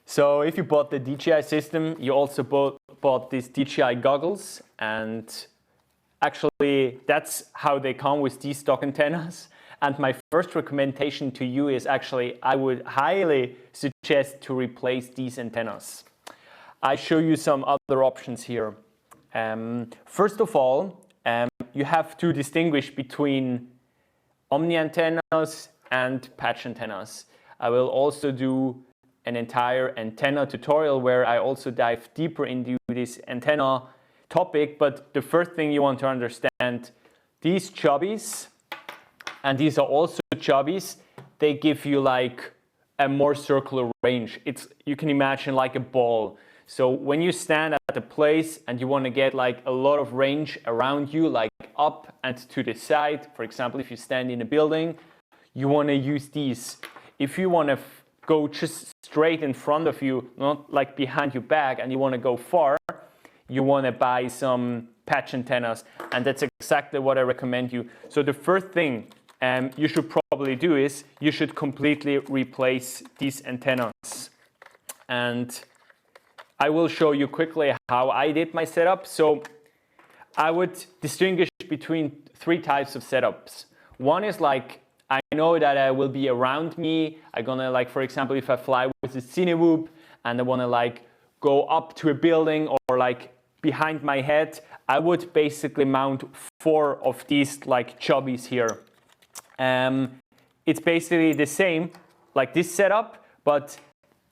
So if you bought the DJI system, you also bought these DJI goggles, and actually that's how they come with these stock antennas. And my first recommendation to you is actually I would highly suggest to replace these antennas. I show you some other options here. First of all, you have to distinguish between omni antennas and patch antennas. I will also do an entire antenna tutorial where I also dive deeper into this antenna topic, but the first thing you want to understand, these chubbies, and these are also chubbies, they give you like a more circular range. You can imagine like a ball. So when you stand at a place and you want to get like a lot of range around you, like up and to the side, for example, if you stand in a building, you want to use these. If you want to go just straight in front of you, not like behind your back, and you want to go far, you want to buy some patch antennas, and that's exactly what I recommend you. So the first thing you should probably do is you should completely replace these antennas. And I will show you quickly how I did my setup. So I would distinguish between 3 types of setups. One is like, I know that I will be around me. I'm gonna like, for example, if I fly with a Cinewoop and I wanna like go up to a building or like behind my head, I would basically mount 4 of these like chubbies here. It's basically the same like this setup, but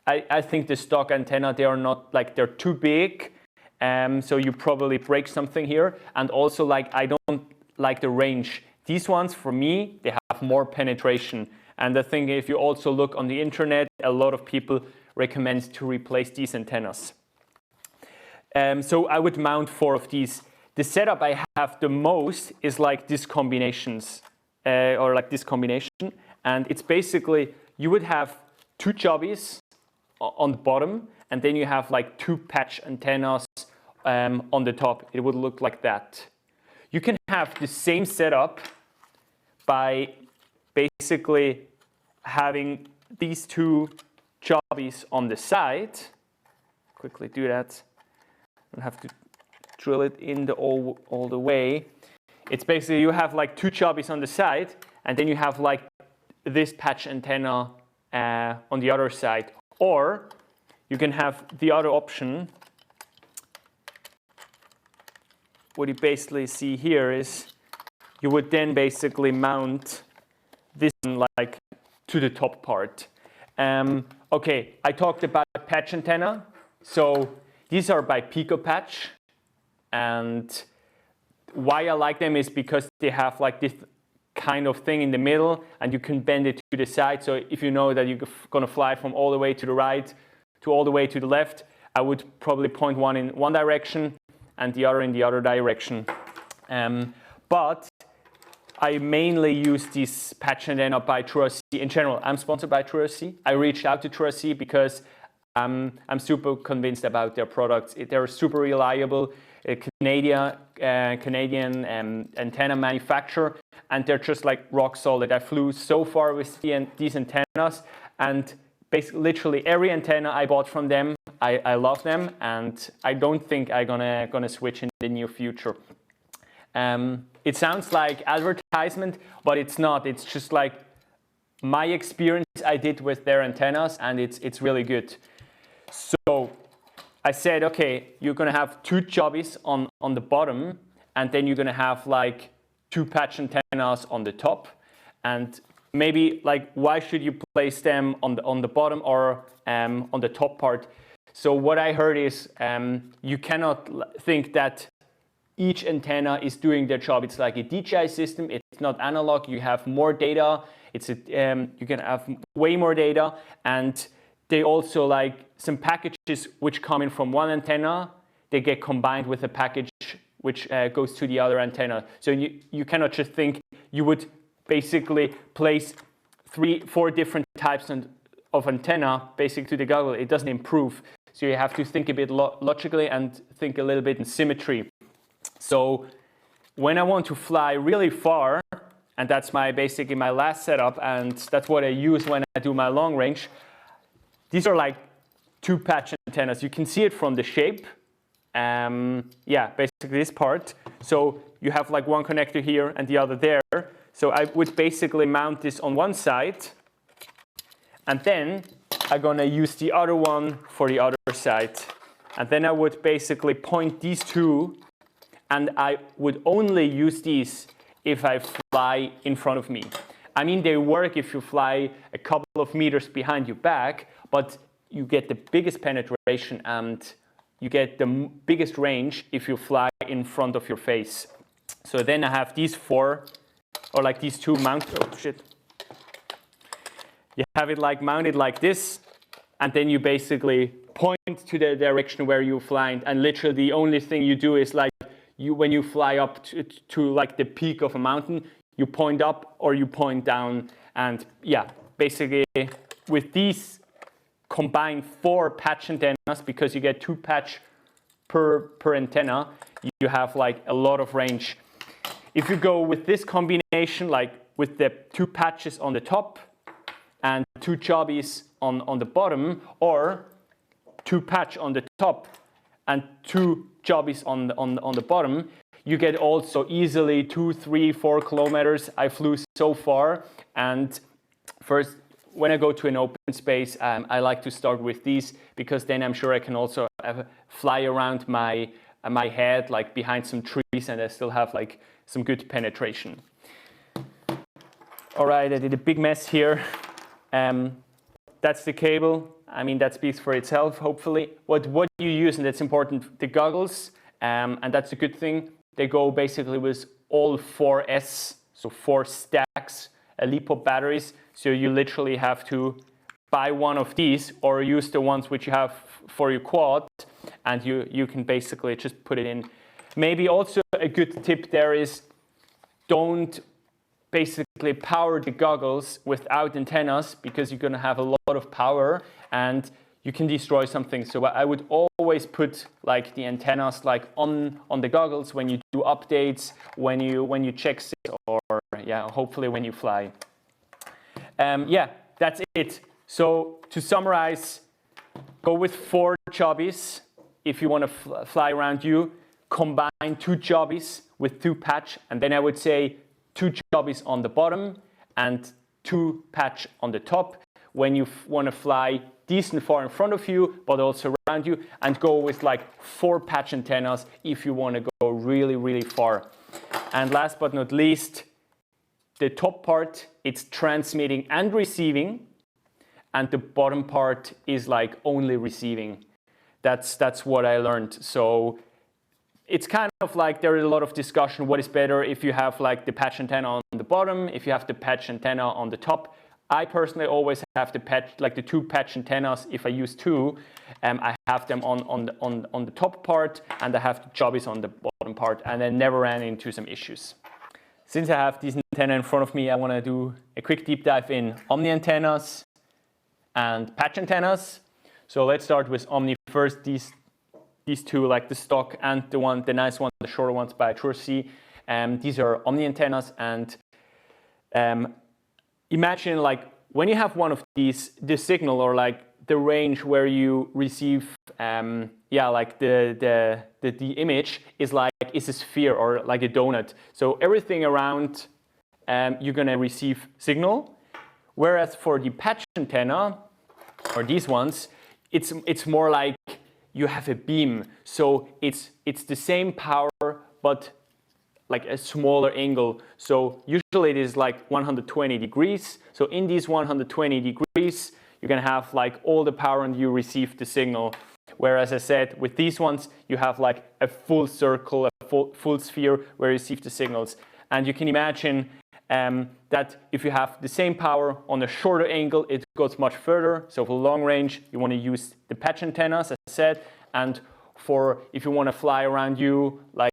I think the stock antenna, they are not like, they're too big. So you probably break something here. And also like, I don't like the range. These ones, for me, they have more penetration. And I think if you also look on the internet, a lot of people recommend to replace these antennas. So I would mount 4 of these. The setup I have the most is like these combinations, or like this combination. And it's basically, you would have 2 chubbies on the bottom, and then you have like 2 patch antennas on the top. It would look like that. You can have the same setup by basically having these 2 chubbies on the side. Quickly do that. I have to drill it in all the way. It's basically, you have like 2 chubbies on the side, and then you have like this patch antenna on the other side. Or you can have the other option. What you basically see here is you would then basically mount this like to the top part. Okay, I talked about patch antenna. So these are by Pico Patch, and why I like them is because they have like this kind of thing in the middle, and you can bend it to the side. So if you know that you're gonna fly from all the way to the right to all the way to the left, I would probably point one in one direction and the other in the other direction. But I mainly use this patch antenna by TrueRC. In general, I'm sponsored by TrueRC. I reached out to TrueRC because I'm super convinced about their products. They're super reliable. A Canadian antenna manufacturer, and they're just like rock solid. I flew so far with these antennas, and basically literally every antenna I bought from them, I love them, and I don't think I'm gonna switch in the near future. It sounds like advertisement, but it's not. It's just like my experience I did with their antennas, and it's really good. So I said, okay, you're gonna have 2 chubbies on the bottom, and then you're gonna have like 2 patch antennas on the top. And maybe like, why should you place them on the bottom or on the top part? So what I heard is you cannot think that each antenna is doing their job. It's like a DJI system. It's not analog. You have more data. You can have way more data, and they also like some packages which come in from one antenna, they get combined with a package which goes to the other antenna. So you cannot just think you would basically place 3-4 different types of antenna basically to the goggle. It doesn't improve. So you have to think a bit logically and think a little bit in symmetry. So when I want to fly really far, and that's basically my last setup, and that's what I use when I do my long range, these are like two patch antennas. You can see it from the shape. Yeah, basically this part. So you have like one connector here and the other there. So I would basically mount this on one side, and then I'm gonna use the other one for the other side. And then I would basically point these two, and I would only use these if I fly in front of me. I mean, they work if you fly a couple of meters behind your back, but you get the biggest penetration and you get the biggest range if you fly in front of your face. So then I have these four, or like these two mounted. Oh shit. You have it like mounted like this, and then you basically point to the direction where you're flying, and literally the only thing you do is like when you fly up to like the peak of a mountain, you point up or you point down, and yeah, basically with these combined 4 patch antennas, because you get 2 patch per antenna, you have like a lot of range. If you go with this combination, like with the 2 patches on the top and 2 jobbies on the bottom, or 2 patch on the top and 2 jobbies on the bottom, you get also easily 2, 3, 4 kilometers. I flew so far, and first, when I go to an open space, I like to start with these, because then I'm sure I can also fly around my head, like behind some trees, and I still have like some good penetration. All right, I did a big mess here. That's the cable. I mean, that speaks for itself, hopefully. What you use, and that's important, the goggles, and that's a good thing. They go basically with all 4S, so 4 stacks, LiPo batteries. So you literally have to buy one of these or use the ones which you have for your quad, and you can basically just put it in. Maybe also a good tip there is, don't basically power the goggles without antennas, because you're going to have a lot of power and you can destroy something. So I would always put like the antennas like on the goggles when you do updates, when you check it, or yeah, hopefully when you fly. Yeah, that's it. So to summarize, go with 4 jobbies if you want to fly around you. Combine 2 jobbies with 2 patch, and then I would say 2 jobbies on the bottom and 2 patch on the top when you want to fly decent far in front of you, but also around you, and go with like 4 patch antennas if you want to go really, really far. And last but not least, the top part, it's transmitting and receiving, and the bottom part is like only receiving. That's what I learned. So it's kind of like there is a lot of discussion what is better, if you have like the patch antenna on the bottom, if you have the patch antenna on the top. I personally always have the patch, like the 2 patch antennas. If I use 2, I have them on the top part, and I have the jobbies on the bottom part, and I never ran into some issues. Since I have these antennas in front of me, I want to do a quick deep dive in Omni antennas and patch antennas. So let's start with Omni first. These 2, like the stock and the nice one, the shorter ones by TrueC. These are Omni antennas, and imagine like when you have one of these, the signal, or like the range where you receive, yeah, like the image is like a sphere or like a donut. So everything around, you're gonna receive signal. Whereas for the patch antenna, or these ones, it's more like you have a beam. So it's the same power, but like a smaller angle. So usually it is like 120 degrees. So in these 120 degrees, you're gonna have like all the power and you receive the signal. Whereas I said, with these ones, you have like a full circle, a full sphere where you receive the signals. And you can imagine that if you have the same power on a shorter angle, it goes much further. So for long range, you want to use the patch antennas, as I said. And for if you want to fly around you, like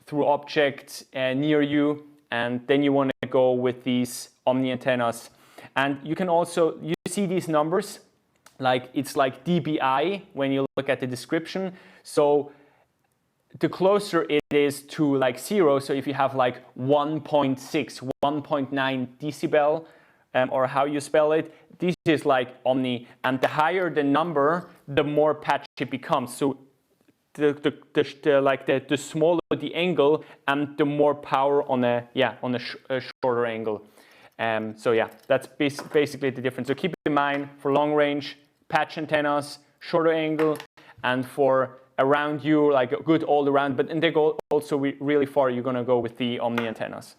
through objects near you, and then you want to go with these Omni antennas. And you can also, you see these numbers, like it's like dBi when you look at the description. So the closer it is to like 0, so if you have like 1.6, 1.9 decibel or how you spell it. This is like Omni, and the higher the number, the more patchy it becomes. So the smaller the angle, and the more power on a shorter angle. So yeah, that's basically the difference. So keep in mind, for long range, patch antennas, shorter angle, and for around you, like a good all around, but and they go also really far, you're gonna go with the Omni antennas.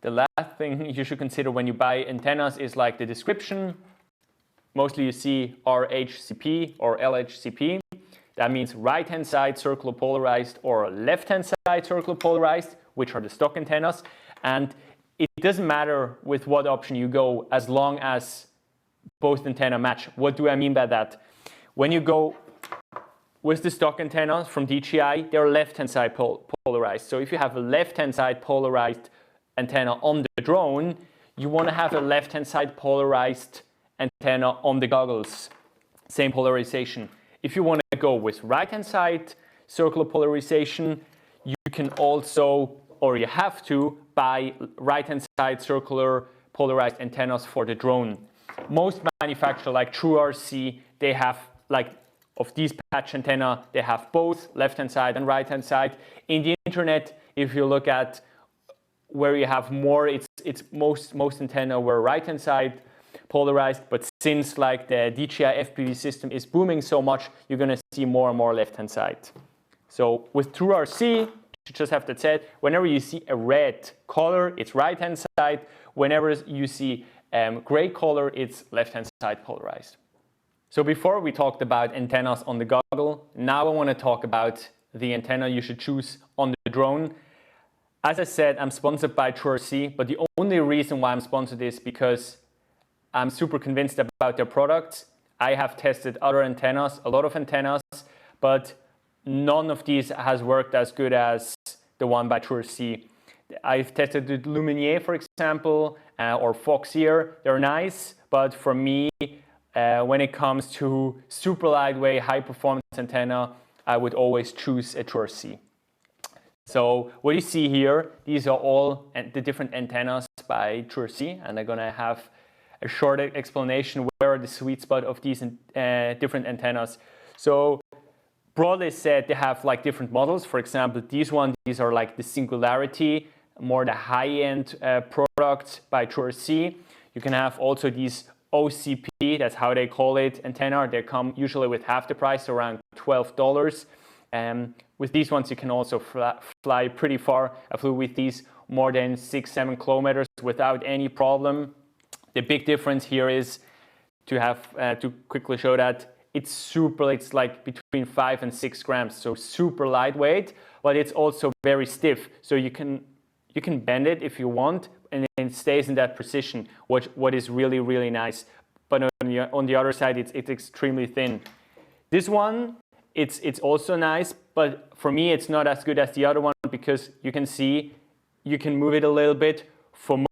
The last thing you should consider when you buy antennas is like the description. Mostly you see RHCP or LHCP. That means right-hand side circular polarized or left-hand side circular polarized, which are the stock antennas. And it doesn't matter with what option you go as long as both antenna match. What do I mean by that? When you go with the stock antennas from DJI, they're left-hand side polarized. So if you have a left-hand side polarized antenna on the drone, you want to have a left-hand side polarized antenna on the goggles. Same polarization. If you want to go with right-hand side circular polarization, you can also, or you have to, buy right-hand side circular polarized antennas for the drone. Most manufacturers like TrueRC, they have like of these patch antenna, they have both left-hand side and right-hand side. In the internet, if you look at where you have more, it's most antenna were right-hand side polarized, but since like the DJI FPV system is booming so much, you're gonna see more and more left-hand side. So with TrueRC, you just have that said, whenever you see a red color, it's right-hand side. Whenever you see gray color, it's left-hand side polarized. So before we talked about antennas on the goggle, now I want to talk about the antenna you should choose on the drone. As I said, I'm sponsored by TrueRC, but the only reason why I'm sponsored is because I'm super convinced about their products. I have tested other antennas, a lot of antennas, but none of these has worked as good as the one by TrueRC. I've tested the Luminaire, for example, or Foxeer. They're nice, but for me, when it comes to super lightweight, high performance antenna, I would always choose a TrueRC. So what you see here, these are all the different antennas by TrueRC, and I'm gonna have a short explanation where are the sweet spot of these different antennas. So broadly said, they have like different models. For example, these are like the Singularity, more the high-end products by TrueRC. You can have also these OCP, that's how they call it, antenna. They come usually with half the price, around $12. With these ones, you can also fly pretty far. I flew with these more than 6-7 kilometers without any problem. The big difference here is to quickly show that it's like between 5 and 6 grams, so super lightweight, but it's also very stiff. So you can bend it if you want, and it stays in that position, what is really, really nice. But on the other side, it's extremely thin. This one, it's also nice, but for me, it's not as good as the other one because you can see, you can move it a little bit. For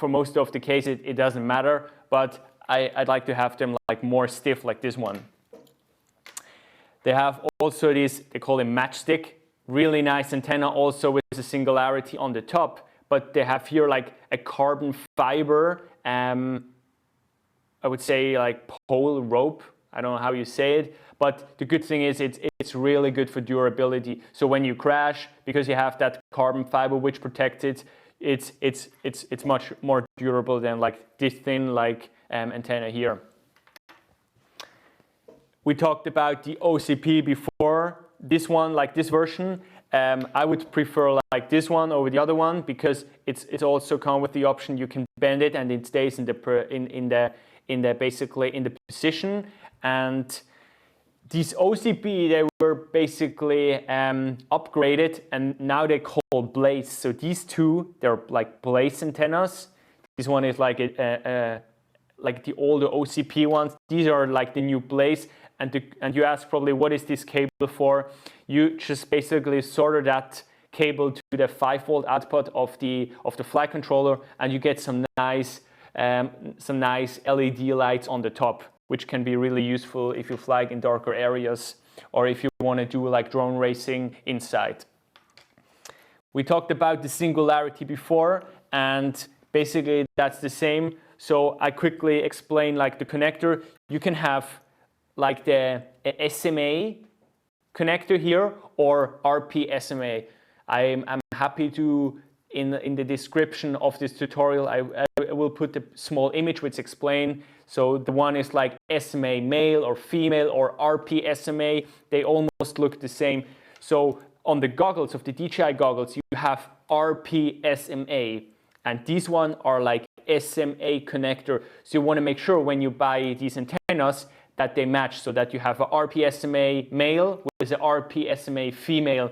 most of the cases, it doesn't matter, but I'd like to have them like more stiff like this one. They have also this, they call it matchstick, really nice antenna also with a Singularity on the top, but they have here like a carbon fiber, I would say like pole rope, I don't know how you say it, but the good thing is it's really good for durability. So when you crash, because you have that carbon fiber which protects it, it's much more durable than like this thin like antenna here. We talked about the OCP before. This one, like this version, I would prefer like this one over the other one because it's also come with the option you can bend it and it stays basically in the position. And these OCP, they were basically upgraded and now they call Blaze. So these two, they're like Blaze antennas. This one is like like the older OCP ones. These are like the new Blaze. And you ask probably, what is this cable for? You just basically solder that cable to the 5-volt output of the flight controller, and you get some nice LED lights on the top, which can be really useful if you fly in darker areas or if you want to do like drone racing inside. We talked about the Singularity before, and basically that's the same. So I quickly explain like the connector. You can have like the SMA connector here or RP SMA. I'm happy to, in the description of this tutorial, I will put a small image which explain. So the one is like SMA male or female or RP SMA. They almost look the same. So on the goggles of the DJI goggles, you have RP SMA, and these ones are like SMA connector. So you want to make sure when you buy these antennas that they match, so that you have a RP SMA male with a RP SMA female.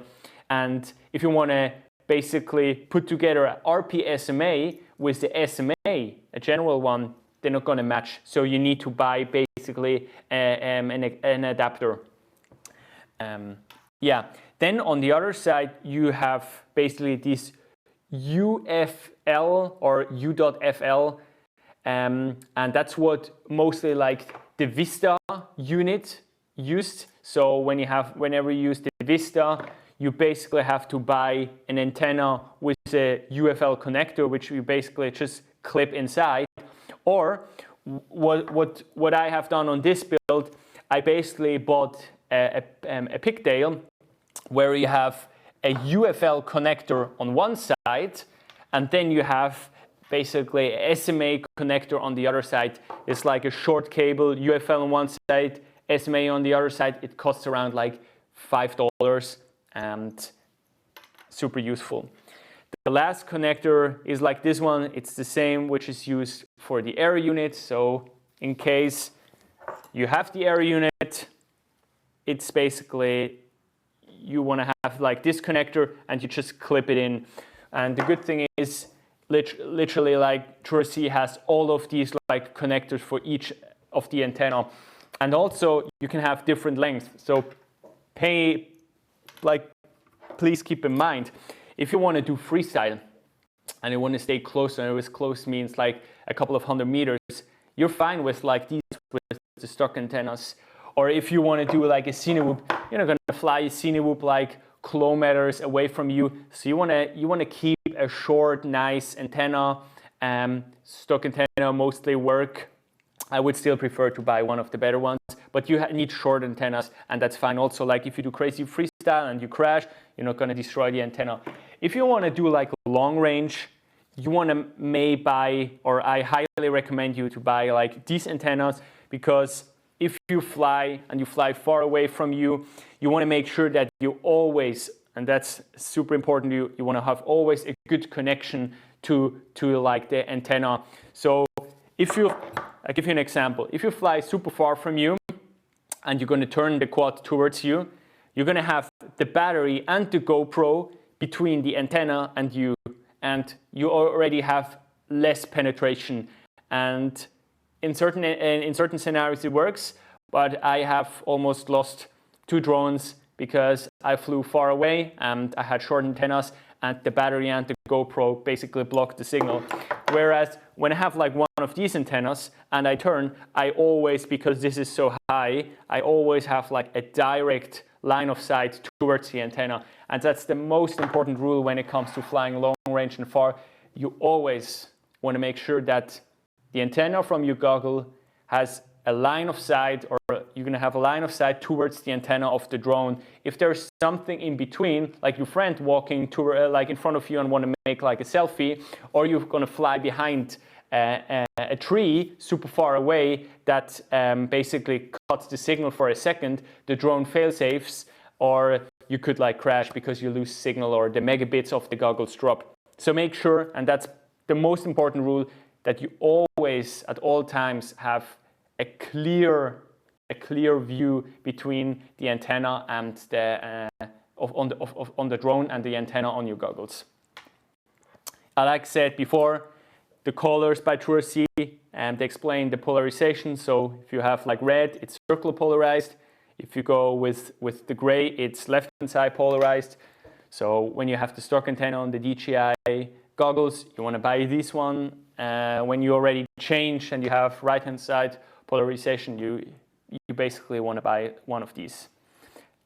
And if you want to basically put together a RP SMA with the SMA, a general one, they're not going to match. So you need to buy basically an adapter. Yeah. Then on the other side, you have basically this UFL or U.FL, and that's what mostly like the Vista unit used. So whenever you use the Vista, you basically have to buy an antenna with a UFL connector, which you basically just clip inside. Or what I have done on this build, I basically bought a pigtail where you have a UFL connector on one side, and then you have basically a SMA connector on the other side. It's like a short cable, UFL on one side, SMA on the other side. It costs around like $5 and super useful. The last connector is like this one. It's the same, which is used for the air unit. So in case you have the air unit, it's basically, you want to have like this connector and you just clip it in. And the good thing is literally like TrueC has all of these like connectors for each of the antenna. And also you can have different lengths. So please keep in mind, if you want to do freestyle and you want to stay close, and with close means like a couple of 100 meters, you're fine with like these with the stock antennas. Or if you want to do like a cinewhoop, you're not going to fly a cinewhoop like kilometers away from you. So you want to keep a short, nice antenna. Stock antenna mostly work. I would still prefer to buy one of the better ones, but you need short antennas, and that's fine. Also, like if you do crazy freestyle and you crash, you're not going to destroy the antenna. If you want to do like long range, you want to buy, or I highly recommend you to buy like these antennas, because if you fly and you fly far away from you, you want to make sure that you always, and that's super important, you want to have always a good connection to like the antenna. So I'll give you an example. If you fly super far from you and you're going to turn the quad towards you, you're going to have the battery and the GoPro between the antenna and you already have less penetration. And in certain scenarios it works, but I have almost lost 2 drones because I flew far away and I had short antennas, and the battery and the GoPro basically blocked the signal. Whereas when I have like one of these antennas and I turn, I always, because this is so high, I always have like a direct line of sight towards the antenna. And that's the most important rule when it comes to flying long range and far. You always want to make sure that the antenna from your goggle has a line of sight, or you're going to have a line of sight towards the antenna of the drone. If there's something in between, like your friend walking to, like in front of you and want to make like a selfie, or you're going to fly behind a tree super far away that basically cuts the signal for a second, the drone fail-safes, or you could like crash because you lose signal or the megabits of the goggles drop. So make sure, and that's the most important rule, that you always at all times have a clear view between the antenna and the on the drone and the antenna on your goggles. Like I said before, the colors by TrueC, and they explain the polarization. So if you have like red, it's circular polarized. If you go with the gray, it's left hand side polarized. So when you have the stock antenna on the DJI goggles, you want to buy this one. When you already change and you have right hand side polarization, you basically want to buy one of these.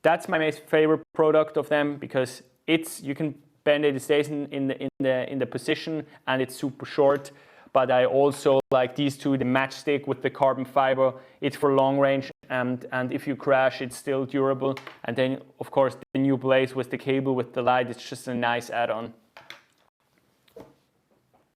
That's my most favorite product of them, because you can bend it stays in the position and it's super short. but I also like these two, the matchstick with the carbon fiber. It's for long range, and if you crash, it's still durable. And then, of course, the new Blaze with the cable with the light, it's just a nice add-on.